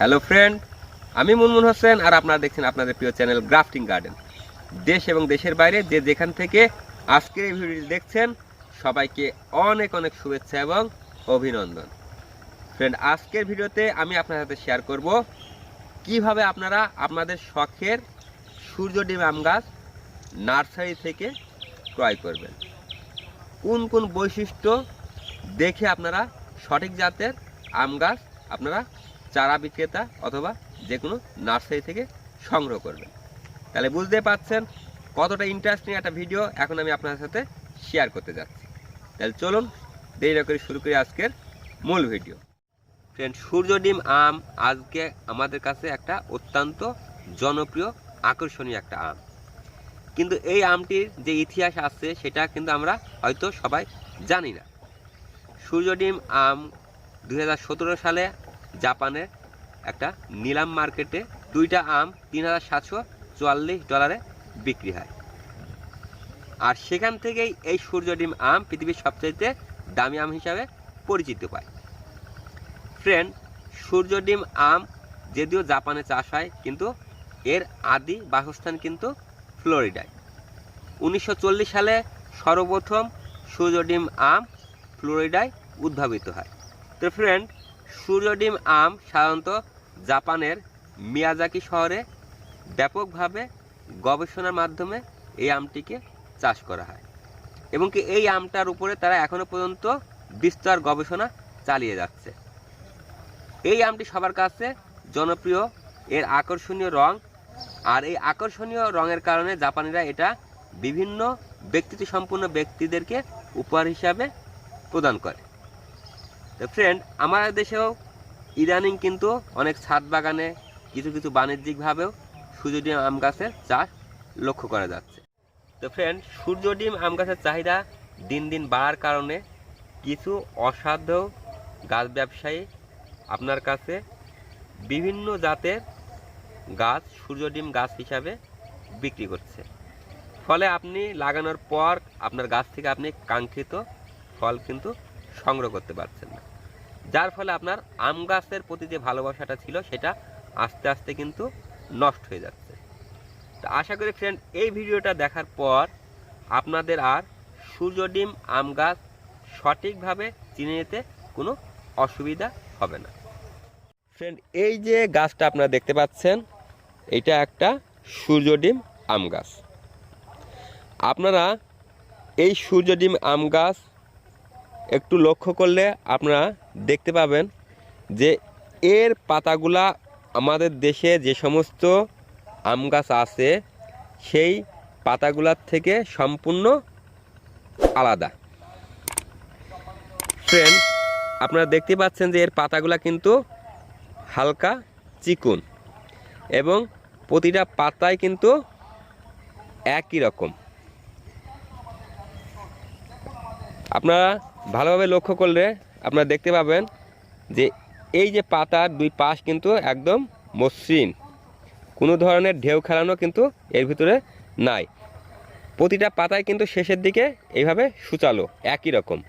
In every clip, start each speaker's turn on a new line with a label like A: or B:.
A: Hello friend, আমি মুনমুন হোসেন আর আপনারা দেখছেন আপনাদের প্রিয় চ্যানেল গ্রাফটিং গার্ডেন। দেশ এবং দেশের বাইরে যে যেখান থেকে আজকের এই ভিডিওটি দেখছেন সবাইকে অনেক অনেক শুভেচ্ছা এবং অভিনন্দন। ফ্রেন্ড, আজকের ভিডিওতে আমি আপনার সাথে শেয়ার করব কিভাবে আপনারা আপনাদের শখের সূর্যডিম আম গাছ নার্সারি থেকে ক্রয় করবেন, কোন কোন বৈশিষ্ট্য দেখে আপনারা সঠিক জাতের আম গাছ আপনারা চারা বিক্রেতা অথবা যে কোনো নার্সারি থেকে সংগ্রহ করবেন। তাহলে বুঝতে পারছেন কতটা ইন্টারেস্টিং একটা ভিডিও এখন আমি আপনার সাথে শেয়ার করতে যাচ্ছি। তাহলে চলুন দেরি করে শুরু করি আজকের মূল ভিডিও। ফ্রেন্ড, সূর্যডিম আম আজকে আমাদের কাছে একটা অত্যন্ত জনপ্রিয় আকর্ষণীয় একটা আম, কিন্তু এই আমটির যে ইতিহাস আছে সেটা কিন্তু আমরা হয়তো সবাই জানি না। সূর্যডিম আম 2017 সালে জাপানের একটা নিলাম মার্কেটে দুইটা আম $3,744 বিক্রি হয়, আর সেখান থেকেই এই সূর্যডিম আম পৃথিবীর সবচেয়ে দামি আম হিসাবে পরিচিত পায়। ফ্রেন্ড, সূর্যডিম আম যদিও জাপানে চাষ হয়, কিন্তু এর আদি বাসস্থান কিন্তু ফ্লোরিডায়। 1940 সালে সর্বপ্রথম সূর্যডিম আম ফ্লোরিডায় উদ্ভাবিত হয়। তো ফ্রেন্ড, সূর্যডিম আম সাধারণত জাপানের মিয়াজাকি শহরে ব্যাপকভাবে গবেষণার মাধ্যমে এই আমটিকে চাষ করা হয়, এবং কি এই আমটার উপরে তারা এখনও পর্যন্ত বিস্তর গবেষণা চালিয়ে যাচ্ছে। এই আমটি সবার কাছে জনপ্রিয়, এর আকর্ষণীয় রং, আর এই আকর্ষণীয় রঙের কারণে জাপানিরা এটা বিভিন্ন ব্যক্তিত্ব সম্পন্ন ব্যক্তিদেরকে উপহার হিসাবে প্রদান করে। তো ফ্রেন্ড, আমাদের দেশেও ইদানিং কিন্তু অনেক ছাদ বাগানে কিছু কিছু বাণিজ্যিকভাবেও সূর্যডিম আম গাছের চাষ লক্ষ্য করা যাচ্ছে। তো ফ্রেন্ড, সূর্যডিম আম গাছের চাহিদা দিন দিন বাড়ার কারণে কিছু অসাধু গাছ ব্যবসায়ী আপনার কাছে বিভিন্ন জাতের গাছ সূর্যডিম গাছ হিসাবে বিক্রি করছে। ফলে আপনি লাগানোর পর আপনার গাছ থেকে আপনি কাঙ্ক্ষিত ফল কিন্তু সংগ্রহ করতে পারছেন না, যার ফলে আপনার আম গাছের প্রতি যে ভালোবাসাটা ছিল সেটা আস্তে আস্তে কিন্তু নষ্ট হয়ে যাচ্ছে। তো আশা করি ফ্রেন্ড, এই ভিডিওটা দেখার পর আপনাদের আর সূর্যডিম আম গাছ সঠিকভাবে চিনে নিতে কোনো অসুবিধা হবে না। ফ্রেন্ড, এই যে গাছটা আপনারা দেখতে পাচ্ছেন এটা একটা সূর্যডিম আম গাছ। আপনারা এই সূর্যডিম আম গাছ একটু লক্ষ্য করলে আপনারা দেখতে পাবেন যে এর পাতাগুলা আমাদের দেশে যে সমস্ত আম গাছ আছে সেই পাতাগুলার থেকে সম্পূর্ণ আলাদা। ফ্রেন্ড, আপনারা দেখতে পাচ্ছেন যে এর পাতাগুলা কিন্তু হালকা চিকন এবং প্রতিটা পাতায় কিন্তু একই রকম। আপনারা ভালোভাবে লক্ষ্য করলে আপনারা দেখতে পাবেন যে এই যে পাতার দুই পাশ কিন্তু একদম মসৃণ, কোনো ধরনের ঢেউ খেলানো কিন্তু এর ভিতরে নাই। প্রতিটা পাতায় কিন্তু শেষের দিকে এইভাবে সুচালো একই রকম।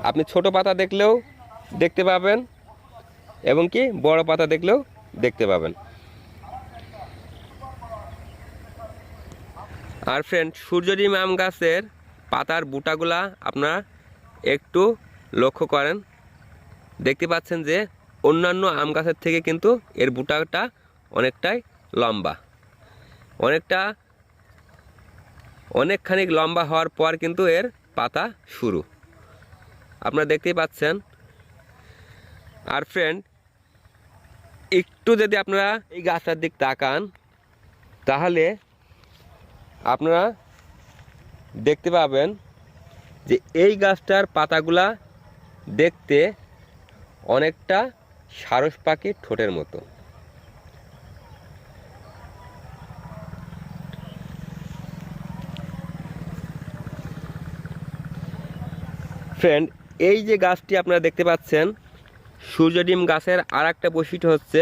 A: আপনি ছোট পাতা দেখলেও দেখতে পাবেন এবং কি বড় পাতা দেখলেও দেখতে পাবেন। আর ফ্রেন্ড, সূর্যডিম আম গাছের পাতার বুটাগুলা আপনারা একটু লক্ষ্য করেন, দেখতে পাচ্ছেন যে অন্যান্য আম গাছের থেকে কিন্তু এর বুটাটা অনেকটাই লম্বা, অনেকখানি লম্বা হওয়ার পর কিন্তু এর পাতা শুরু আপনারা দেখতেই পাচ্ছেন। আর ফ্রেন্ড, একটু যদি আপনারা এই গাছটার দিক তাকান তাহলে আপনারা দেখতে পাবেন যে এই গাছটার পাতাগুলা দেখতে অনেকটা সারস পাখির ঠোঁটের মতো। ফ্রেন্ড, এই যে গাছটি আপনারা দেখতে পাচ্ছেন সূর্যডিম গাছের আর একটা বৈশিষ্ট্য হচ্ছে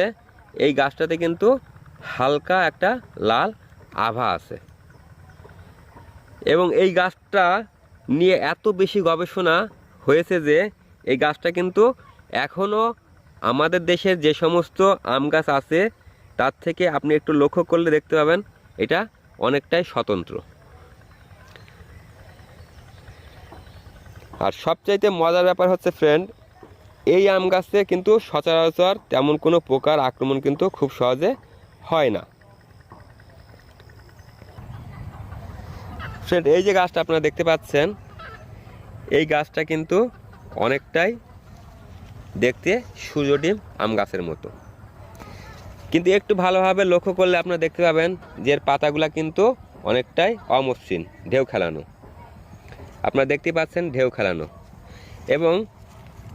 A: এই গাছটাতে কিন্তু হালকা একটা লাল আভা আছে, এবং এই গাছটা নিয়ে এত বেশি গবেষণা হয়েছে যে এই গাছটা কিন্তু এখনও আমাদের দেশের যে সমস্ত আম গাছ আছে তার থেকে আপনি একটু লক্ষ্য করলে দেখতে পাবেন এটা অনেকটাই স্বতন্ত্র। আর সবচাইতে মজার ব্যাপার হচ্ছে ফ্রেন্ড, এই আম গাছে কিন্তু সচরাচর তেমন কোনো পোকার আক্রমণ কিন্তু খুব সহজে হয় না। ফ্রেন্ড, এই যে গাছটা আপনারা দেখতে পাচ্ছেন, এই গাছটা কিন্তু অনেকটাই দেখতে সূর্য ডিম আম গাছের মতো, কিন্তু একটু ভালোভাবে লক্ষ্য করলে আপনারা দেখতে পাবেন যে এর পাতাগুলা কিন্তু অনেকটাই অমসৃণ, ঢেউ খেলানো। আপনারা দেখতে পাচ্ছেন ঢেউ খেলানো, এবং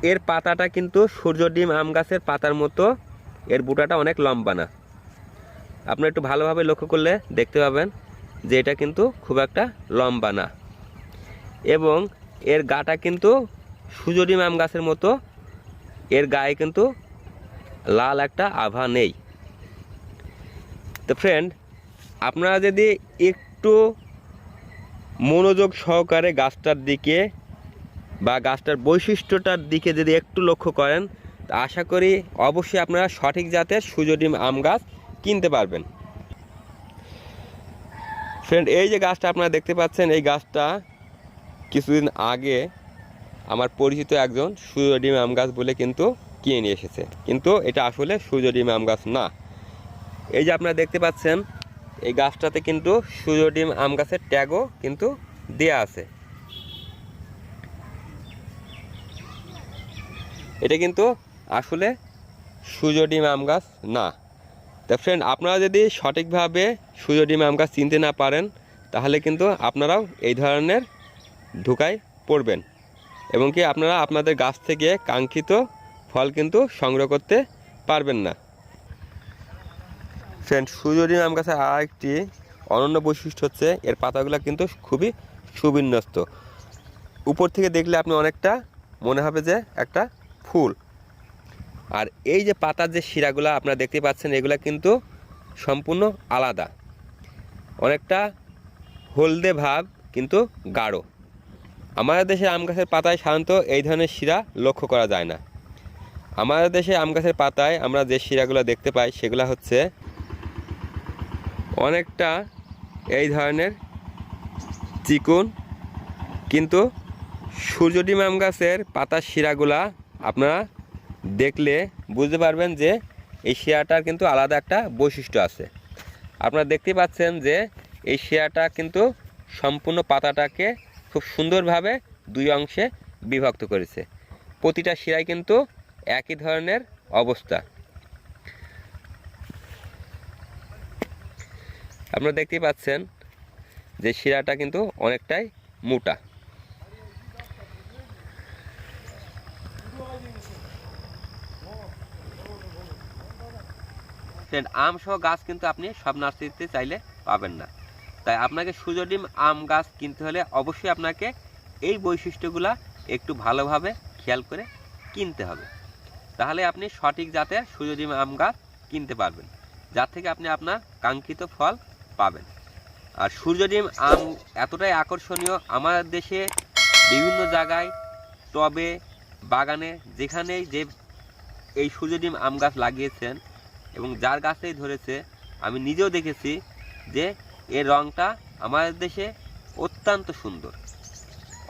A: এর পাতাটা কিন্তু সূর্য ডিম আম গাছের পাতার মতো, এর বুটাটা অনেক লম্বা না। আপনারা একটু ভালোভাবে লক্ষ্য করলে দেখতে পাবেন যে এটা কিন্তু খুব একটা লম্বা না, এবং এর গাটা কিন্তু সূর্য ডিম আম গাছের মতো, এর গায়ে কিন্তু লাল একটা আভা নেই। তো ফ্রেন্ড, আপনারা যদি একটু মনোযোগ সহকারে গাছটার দিকে বা গাছটার বৈশিষ্ট্যটার দিকে যদি একটু লক্ষ্য করেন, তা আশা করি অবশ্যই আপনারা সঠিক জাতের সূর্য ডিম আম গাছ কিনতে পারবেন। ফ্রেন্ড, এই যে গাছটা আপনারা দেখতে পাচ্ছেন, এই গাছটা কিছুদিন আগে আমার পরিচিত একজন সূর্য ডিম আম গাছ বলে কিন্তু কিনে নিয়ে এসেছে, কিন্তু এটা আসলে সূর্য ডিম আম গাছ না। এই যে আপনারা দেখতে পাচ্ছেন, এই গাছটাতে কিন্তু সূর্য ডিম আম গাছের ট্যাগও কিন্তু দেয়া আছে। এটা কিন্তু আসলে সূর্য ডিম আম গাছ না। তা ফ্রেন্ড, আপনারা যদি সঠিকভাবে সূর্য ডিম আম গাছ চিনতে না পারেন, তাহলে কিন্তু আপনারাও এই ধরনের ধোঁকায় পড়বেন, এবং কি আপনারা আপনাদের গাছ থেকে কাঙ্ক্ষিত ফল কিন্তু সংগ্রহ করতে পারবেন না। ফ্রেন্ড, সূর্য ডিম আম গাছের আরেকটি অনন্য বৈশিষ্ট্য হচ্ছে এর পাতাগুলো কিন্তু খুবই সুবিন্যস্ত। উপর থেকে দেখলে আপনি অনেকটা মনে হবে যে একটা ফুল। আর এই যে পাতার যে শিরাগুলো আপনারা দেখতে পাচ্ছেন, এগুলো কিন্তু সম্পূর্ণ আলাদা, অনেকটা হলদে ভাব, কিন্তু গাঢ়। আমাদের দেশে আম গাছের পাতায় সাধারণত এই ধরনের শিরা লক্ষ্য করা যায় না। আমাদের দেশে আম গাছের পাতায় আমরা যে শিরাগুলো দেখতে পাই সেগুলো হচ্ছে অনেকটা এই ধরনের চিকন, কিন্তু সূর্য ডিম আম গাছের পাতার শিরাগুলা আপনারা দেখলে বুঝতে পারবেন যে এই শিরাটার কিন্তু আলাদা একটা বৈশিষ্ট্য আছে। আপনারা দেখতে পাচ্ছেন যে এই শিরাটা কিন্তু সম্পূর্ণ পাতাটাকে খুব সুন্দরভাবে দুই অংশে বিভক্ত করেছে। প্রতিটা শিরায় কিন্তু একই ধরনের অবস্থা। আপনারা দেখতে পাচ্ছেন যে শিরাটা কিন্তু অনেকটাই মোটা। আম সহ গাছ কিন্তু আপনি সব নার্সারিতে চাইলে পাবেন না, তাই আপনাকে সূর্য ডিম আম গাছ কিনতে হলে অবশ্যই আপনাকে এই বৈশিষ্ট্যগুলা একটু ভালোভাবে খেয়াল করে কিনতে হবে, তাহলে আপনি সঠিক জাতের সূর্য ডিম আম গাছ কিনতে পারবেন, যার থেকে আপনি আপনার কাঙ্ক্ষিত ফল পাবেন। আর সূর্য ডিম আম এতটাই আকর্ষণীয়, আমাদের দেশে বিভিন্ন জায়গায় টবে, বাগানে, যেখানেই যে এই সূর্য ডিম আম গাছ লাগিয়েছেন এবং যার গাছেই ধরেছে, আমি নিজেও দেখেছি যে এর রঙটা আমাদের দেশে অত্যন্ত সুন্দর,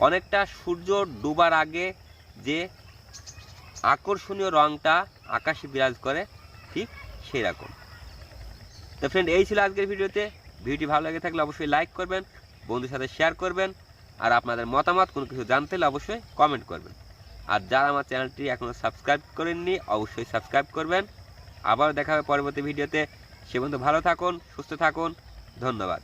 A: অনেকটা সূর্য ডুবার আগে যে আকর্ষণীয় রঙটা আকাশে বিরাজ করে, ঠিক সেই রকম। তো ফ্রেন্ড, এই ছিল আজকের ভিডিওতে। ভিডিওটি ভালো লাগে থাকলে অবশ্যই লাইক করবেন, বন্ধুর সাথে শেয়ার করবেন, আর আপনাদের মতামত কোনো কিছু জানতে হলে অবশ্যই কমেন্ট করবেন। আর যারা আমার চ্যানেলটি এখনও সাবস্ক্রাইব করেননি অবশ্যই সাবস্ক্রাইব করবেন। আবার দেখা হবে পরবর্তী ভিডিওতে। সে পর্যন্ত ভালো থাকুন, সুস্থ থাকুন, ধন্যবাদ।